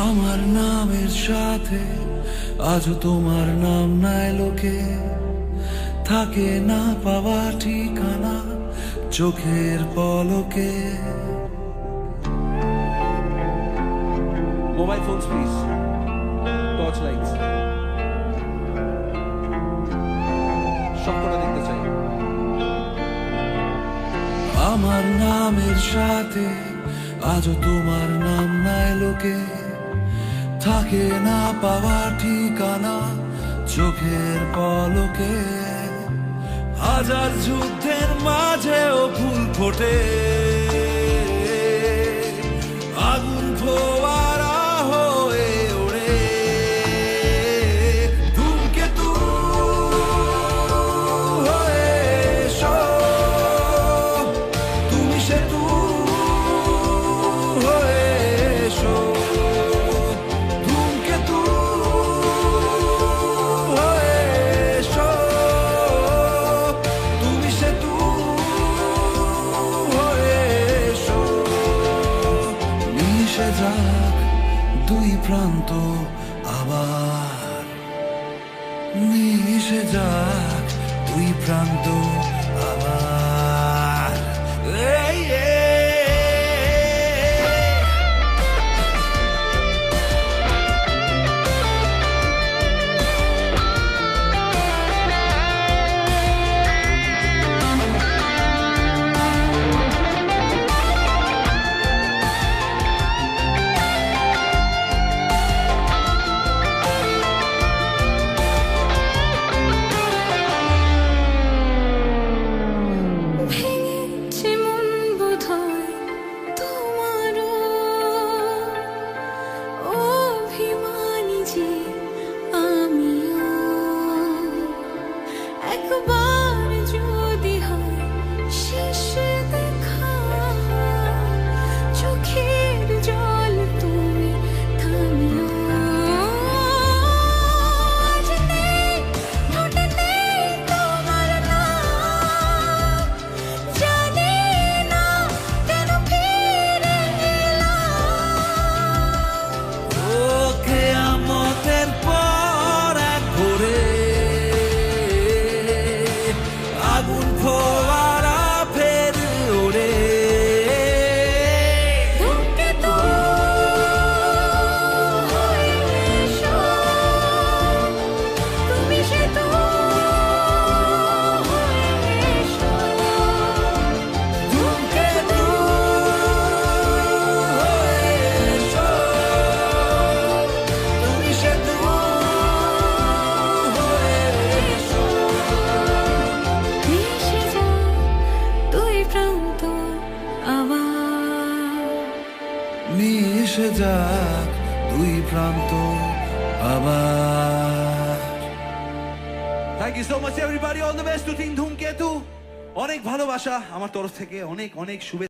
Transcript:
আমার নামের সাথে আজও তোমার নাম নাই লোকে, থাকে না পাওয়া ঠিকানা চোখের পলকে। Mobile phones, please. Torch lights. সব করে দেখতে চাই। আমার নামের সাথে আজও তোমার নাম নাই লোকে, থাকে না পাওয়া ঠিকানা চোখের পলকে। হাজার যুদ্ধের মাঝেও ফুল ফোটে, আগুন ফোয়ারা হয়ে ওড়ে। ধূমকেতু হয়ে এসো, তুমি সেতু হয়ে এসো। ধূমকেতু হয়ে এসো, তুমি সেতু হয়ে এসো। মিশে যাক দুই প্রান্ত আবার, মিশে যাক দুই প্রান্ত আবার। এই আগুন ফোয়ারা ফের ওড়ে। ধূমকেতু হয়ে এসো, তুমি সেতু হয়ে এসো। ধূমকেতু হয়ে এসো, তুমি সেতু হয়ে এসো। মিশে যাক দুই প্রান্ত আবার। Thank you so much everybody. All the best to Team Dhumketu. অনেক ভালোবাসা আমার তরফ থেকে, অনেক অনেক শুভেচ্ছা।